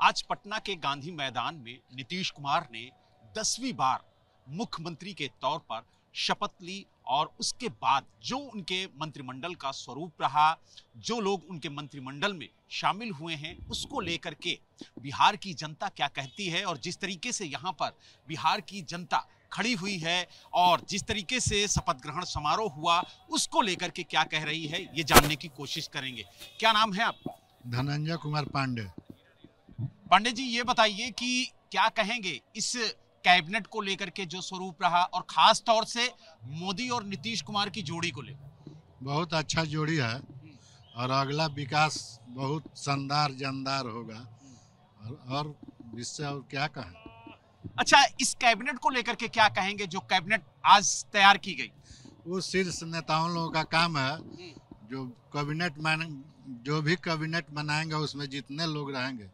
आज पटना के गांधी मैदान में नीतीश कुमार ने 10वीं बार मुख्यमंत्री के तौर पर शपथ ली और उसके बाद जो उनके मंत्रिमंडल का स्वरूप रहा, जो लोग उनके मंत्रिमंडल में शामिल हुए हैं, उसको लेकर के बिहार की जनता क्या कहती है और जिस तरीके से यहाँ पर बिहार की जनता खड़ी हुई है और जिस तरीके से शपथ ग्रहण समारोह हुआ उसको लेकर के क्या कह रही है, ये जानने की कोशिश करेंगे। क्या नाम है आपका? धनंजय कुमार पांडे। पांडे जी, ये बताइए कि क्या कहेंगे इस कैबिनेट को लेकर के जो स्वरूप रहा और खास तौर से मोदी और नीतीश कुमार की जोड़ी को लेकर? बहुत अच्छा जोड़ी है और अगला विकास बहुत शानदार जानदार होगा और इससे और क्या कहें। अच्छा, इस कैबिनेट को लेकर के क्या कहेंगे जो कैबिनेट आज तैयार की गई? वो शीर्ष नेताओं लोगों का काम है। जो भी कैबिनेट बनाएंगे उसमें जितने लोग रहेंगे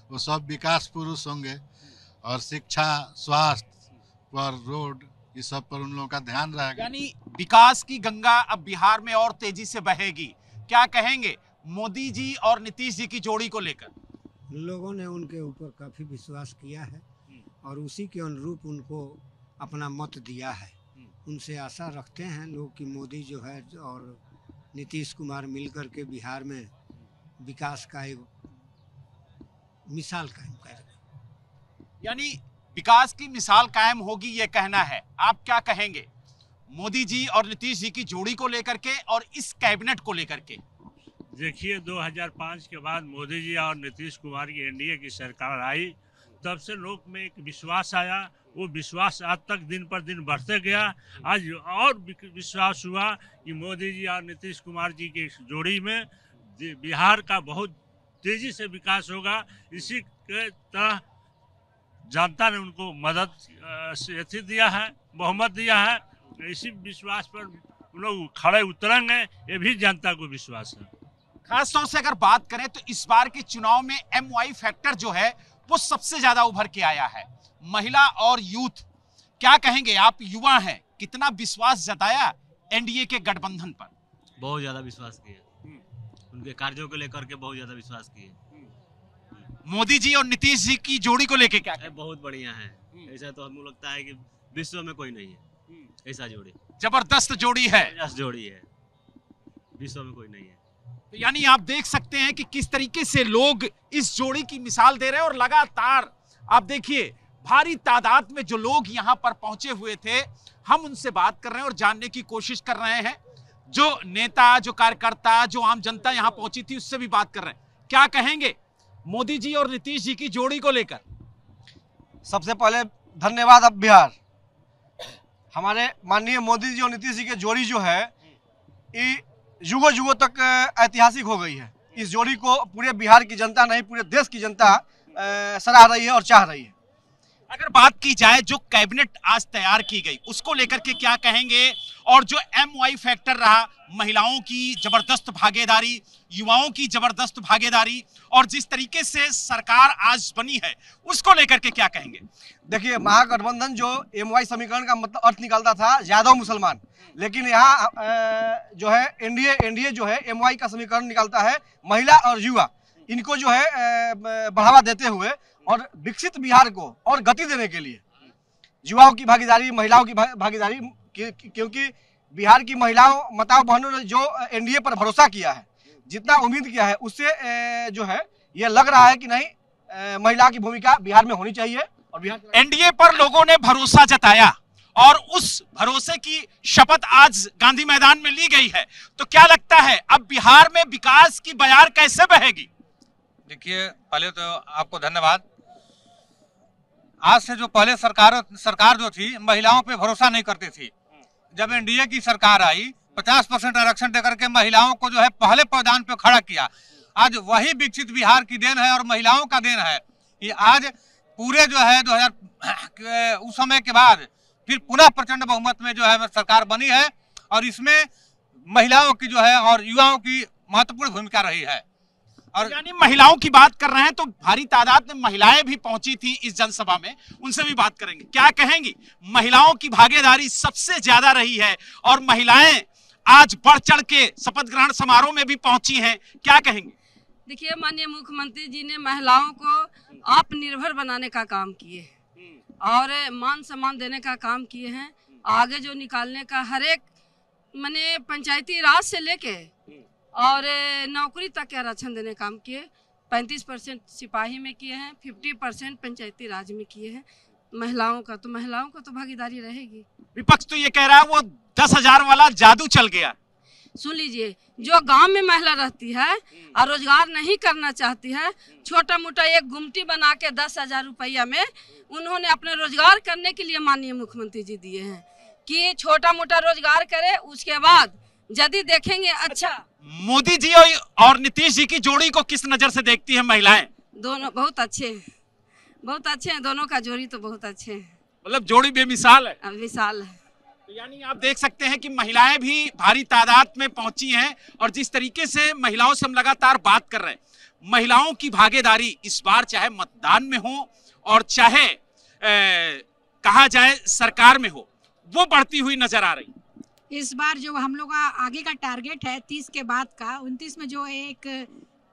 वो सब विकास पुरुष होंगे और शिक्षा, स्वास्थ्य पर, रोड, इस सब पर उन लोगों का ध्यान रहेगा। यानी विकास की गंगा अब बिहार में और तेजी से बहेगी। क्या कहेंगे मोदी जी और नीतीश जी की जोड़ी को लेकर? लोगों ने उनके ऊपर काफी विश्वास किया है और उसी के अनुरूप उनको अपना मत दिया है। उनसे आशा रखते हैं लोग कि मोदी जो है और नीतीश कुमार मिलकर के बिहार में विकास का एक मिसाल कायम करेंगे। यानी विकास की मिसाल कायम होगी, ये कहना है। आप क्या कहेंगे मोदी जी और नीतीश जी की जोड़ी को लेकर के और इस कैबिनेट को लेकर के? देखिए, 2005 के बाद मोदी जी और नीतीश कुमार की एनडीए की सरकार आई, तब से लोग में एक विश्वास आया। वो विश्वास आज तक दिन पर दिन बढ़ते गया। आज और विश्वास हुआ कि मोदी जी और नीतीश कुमार जी की जोड़ी में बिहार का बहुत तेजी से विकास होगा। इसी के तरह जनता ने उनको मदद से दिया है, बहुमत दिया है। इसी विश्वास पर लोग खड़े उतरेंगे, ये भी जनता को विश्वास है। खास तौर से अगर बात करें तो इस बार के चुनाव में MY फैक्टर जो है वो सबसे ज्यादा उभर के आया है, महिला और यूथ। क्या कहेंगे, आप युवा हैं, कितना विश्वास जताया एनडीए के गठबंधन पर? बहुत ज्यादा विश्वास किया, उनके कार्यों को लेकर के बहुत ज्यादा विश्वास किए। मोदी जी और नीतीश जी की जोड़ी को लेके क्या? बहुत बढ़िया है। ऐसा तो हमको लगता है कि विश्व में कोई नहीं है ऐसा जोड़ी। जबरदस्त जोड़ी है, जबरदस्त जोड़ी है, विश्व में कोई नहीं है। तो यानी आप देख सकते हैं कि किस तरीके से लोग इस जोड़ी की मिसाल दे रहे हैं और लगातार आप देखिए भारी तादाद में जो लोग यहाँ पर पहुंचे हुए थे, हम उनसे बात कर रहे हैं और जानने की कोशिश कर रहे हैं। जो नेता, जो कार्यकर्ता, जो आम जनता यहाँ पहुंची थी, उससे भी बात कर रहे हैं। क्या कहेंगे मोदी जी और नीतीश जी की जोड़ी को लेकर? सबसे पहले धन्यवाद। अब बिहार हमारे माननीय मोदी जी और नीतीश जी की जोड़ी जो है ये युगों युगों तक ऐतिहासिक हो गई है। इस जोड़ी को पूरे बिहार की जनता नहीं, पूरे देश की जनता सराह रही है और चाह रही है। अगर बात की जाए जो कैबिनेट आज तैयार की गई उसको लेकर के क्या कहेंगे और जो MY फैक्टर रहा, महिलाओं की जबरदस्त भागीदारी, युवाओं की जबरदस्त भागीदारी और जिस तरीके से सरकार आज बनी है उसको लेकर के क्या कहेंगे? देखिए, महागठबंधन जो MY समीकरण का मतलब अर्थ निकालता था यादव मुसलमान, लेकिन यहाँ जो है एनडीए जो है MY का समीकरण निकालता है महिला और युवा। इनको जो है बढ़ावा देते हुए और विकसित बिहार को और गति देने के लिए युवाओं की भागीदारी, महिलाओं की भागीदारी, क्योंकि बिहार की महिलाओं, माताओं, बहनों ने जो एनडीए पर भरोसा किया है, जितना उम्मीद किया है, उससे जो है ये लग रहा है कि नहीं, महिला की भूमिका बिहार में होनी चाहिए। और बिहार एनडीए पर लोगों ने भरोसा जताया और उस भरोसे की शपथ आज गांधी मैदान में ली गई है। तो क्या लगता है अब बिहार में विकास की बयार कैसे बहेगी? देखिए, पहले तो आपको धन्यवाद। आज से जो पहले सरकार जो थी महिलाओं पे भरोसा नहीं करती थी। जब एनडीए की सरकार आई 50% आरक्षण देकर के महिलाओं को जो है पहले पायदान पे खड़ा किया। आज वही विकसित बिहार की देन है और महिलाओं का देन है कि आज पूरे जो है 2000 उस समय के बाद फिर पुनः प्रचंड बहुमत में जो है सरकार बनी है और इसमें महिलाओं की जो है और युवाओं की महत्वपूर्ण भूमिका रही है। और यानी महिलाओं की बात कर रहे हैं तो भारी तादाद में महिलाएं भी पहुंची थी इस जनसभा में, उनसे भी बात करेंगे। क्या कहेंगी, महिलाओं की भागीदारी सबसे ज्यादा रही है और महिलाएं आज बढ़ चढ़ के शपथ ग्रहण समारोह में भी पहुंची हैं, क्या कहेंगे? देखिए, माननीय मुख्यमंत्री जी ने महिलाओं को आत्मनिर्भर बनाने का काम किए और मान सम्मान देने का काम किए हैं। आगे जो निकालने का हर एक माने पंचायती राज से लेके और नौकरी तक के आरक्षण देने का काम किए। 35% सिपाही में किए हैं, 50% पंचायती राज में किए हैं। महिलाओं का तो भागीदारी रहेगी। विपक्ष तो ये कह रहा है वो 10,000 वाला जादू चल गया। सुन लीजिए, जो गांव में महिला रहती है और रोजगार नहीं करना चाहती है, छोटा मोटा एक गुमटी बना के 10,000 रुपया में उन्होंने अपने रोजगार करने के लिए माननीय मुख्यमंत्री जी दिए हैं कि छोटा मोटा रोजगार करे। उसके बाद यदि देखेंगे अच्छा, मोदी जी और नीतीश जी की जोड़ी को किस नजर से देखती है महिलाएं? दोनों बहुत अच्छे हैं, बहुत अच्छे हैं। दोनों का जोड़ी तो बहुत अच्छे हैं, मतलब जोड़ी बेमिसाल है, विशाल है। तो यानी आप देख सकते हैं कि महिलाएं भी भारी तादाद में पहुंची हैं और जिस तरीके से महिलाओं से हम लगातार बात कर रहे हैं, महिलाओं की भागीदारी इस बार चाहे मतदान में हो और चाहे कहा जाए सरकार में हो, वो बढ़ती हुई नजर आ रही। इस बार जो हम लोग का आगे का टारगेट है 30 के बाद का, 29 में जो एक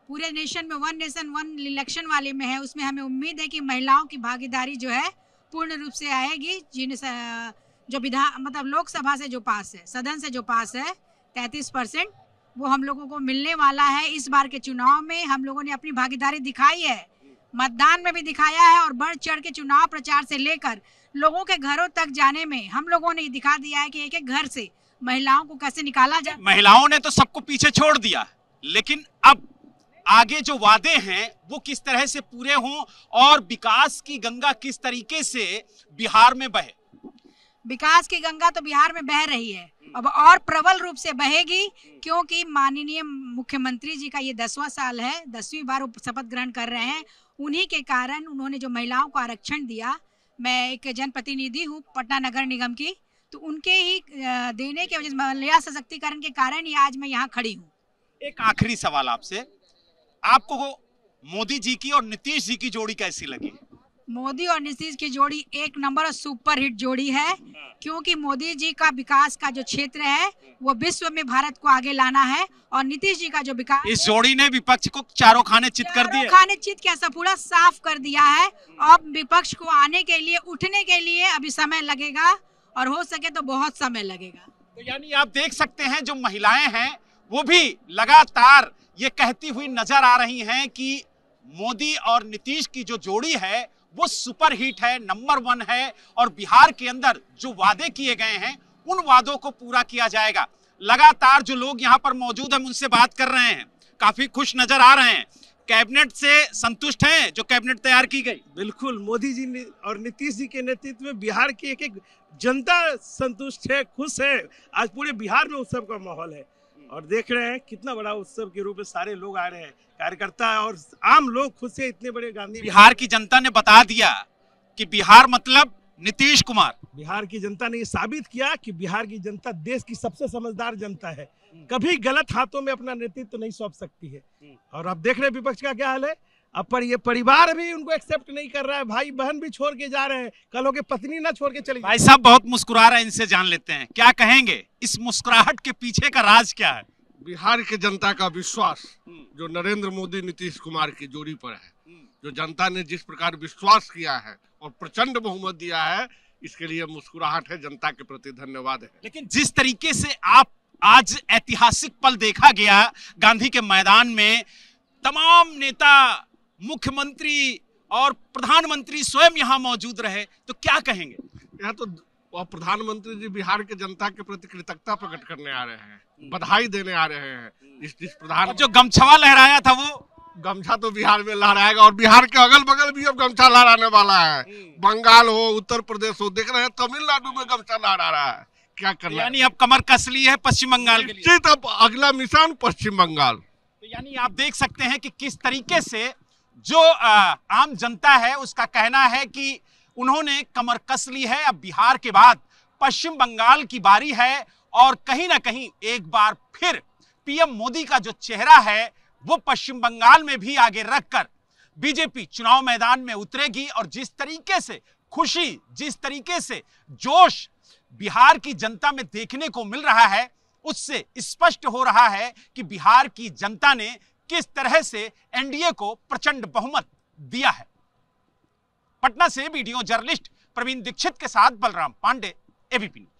पूरे नेशन में 1 नेशन 1 इलेक्शन वाले में है, उसमें हमें उम्मीद है कि महिलाओं की भागीदारी जो है पूर्ण रूप से आएगी। जो मतलब लोकसभा से जो पास है, सदन से जो पास है 33%, वो हम लोगों को मिलने वाला है। इस बार के चुनाव में हम लोगों ने अपनी भागीदारी दिखाई है, मतदान में भी दिखाया है और बढ़ चढ़ के चुनाव प्रचार से लेकर लोगों के घरों तक जाने में हम लोगों ने दिखा दिया है कि एक एक घर से महिलाओं को कैसे निकाला जाए। महिलाओं ने तो सबको पीछे छोड़ दिया, लेकिन अब आगे जो वादे हैं वो किस तरह से पूरे हों और विकास की गंगा किस तरीके से बिहार में बहे। विकास की गंगा तो बिहार में बह रही है, अब और प्रबल रूप से बहेगी, क्योंकि माननीय मुख्यमंत्री जी का ये 10वां साल है, 10वीं बार वो शपथ ग्रहण कर रहे हैं। उन्हीं के कारण उन्होंने जो महिलाओं को आरक्षण दिया, मैं एक जनप्रतिनिधि हूँ पटना नगर निगम की, तो उनके ही देने के वजह से, महिला सशक्तिकरण के कारण ही आज मैं यहाँ खड़ी हूँ। एक आखिरी सवाल आपसे, आपको मोदी जी की और नीतीश जी की जोड़ी कैसी लगी? मोदी और नीतीश की जोड़ी एक नंबर सुपर हिट जोड़ी है, क्योंकि मोदी जी का विकास का जो क्षेत्र है वो विश्व में भारत को आगे लाना है और नीतीश जी का जो विकास, इस जोड़ी ने विपक्ष को चारों खाने चित कर दिए। खाने चित क्या, सब पूरा साफ कर दिया है। अब विपक्ष को आने के लिए, उठने के लिए अभी समय लगेगा और हो सके तो बहुत समय लगेगा। तो यानी आप देख सकते हैं जो महिलाएं हैं वो भी लगातार ये कहती हुई नजर आ रही हैं कि मोदी और नीतीश की जो जोड़ी है वो सुपर हिट है, नंबर 1 है और बिहार के अंदर जो वादे किए गए हैं उन वादों को पूरा किया जाएगा। लगातार जो लोग यहाँ पर मौजूद हैं उनसे बात कर रहे हैं, काफी खुश नजर आ रहे हैं। कैबिनेट से संतुष्ट हैं जो कैबिनेट तैयार की गई? बिल्कुल, मोदी जी और नीतीश जी के नेतृत्व में बिहार की एक एक जनता संतुष्ट है, खुश है। आज पूरे बिहार में उत्सव का माहौल है और देख रहे हैं कितना बड़ा उत्सव के रूप में सारे लोग आ रहे हैं, कार्यकर्ता और आम लोग खुद से। इतने बड़े गांधी, बिहार की जनता ने बता दिया कि बिहार मतलब नीतीश कुमार। बिहार की जनता ने ये साबित किया कि बिहार की जनता देश की सबसे समझदार जनता है, कभी गलत हाथों में अपना नेतृत्व नहीं सौंप सकती है। और अब देख रहे हैं विपक्ष का क्या हाल है, अब पर ये परिवार भी उनको एक्सेप्ट नहीं कर रहा है, भाई बहन भी छोड़ के जा रहे हैं, कल हो के पत्नी ना छोड़ के चली। भाई साहब बहुत मुस्कुरा रहे हैं, इनसे जान लेते हैं क्या कहेंगे, इस मुस्कुराहट के पीछे का राज क्या है? बिहार के जनता का विश्वास जो नरेंद्र मोदी नीतीश कुमार की जोड़ी पर है, जो जनता ने जिस प्रकार विश्वास किया है और प्रचंड बहुमत दिया है, इसके लिए मुस्कुराहट है, जनता के प्रति धन्यवाद है। लेकिन जिस तरीके से आप आज ऐतिहासिक पल देखा गया गांधी के मैदान में, तमाम नेता, मुख्यमंत्री और प्रधानमंत्री स्वयं यहाँ मौजूद रहे, तो क्या कहेंगे? यहाँ तो प्रधानमंत्री जी बिहार के जनता के प्रति कृतज्ञता प्रकट करने आ रहे हैं, बधाई देने आ रहे हैं। जिस प्रधान जो गमछा लहराया था वो गमछा तो बिहार में लहराएगा और बिहार के अगल बगल भी अब गमछा लहराने वाला है। बंगाल हो, उत्तर प्रदेश हो, देख रहे हैं तमिलनाडु में गमछा लहरा रहा है। क्या करना, यानी अब कमर कस ली है पश्चिम बंगाल के लिए। अब अगला मिशन पश्चिम बंगाल। तो यानी आप देख सकते हैं कि किस तरीके से जो आम जनता है उसका कहना है कि उन्होंने कमर कस ली है। अब बिहार के बाद पश्चिम बंगाल की बारी है और कहीं ना कहीं एक बार फिर पीएम मोदी का जो चेहरा है वो पश्चिम बंगाल में भी आगे रखकर बीजेपी चुनाव मैदान में उतरेगी। और जिस तरीके से खुशी, जिस तरीके से जोश बिहार की जनता में देखने को मिल रहा है, उससे स्पष्ट हो रहा है कि बिहार की जनता ने किस तरह से एनडीए को प्रचंड बहुमत दिया है। पटना से वीडियो जर्नलिस्ट प्रवीण दीक्षित के साथ बलराम पांडे, एबीपी न्यूज।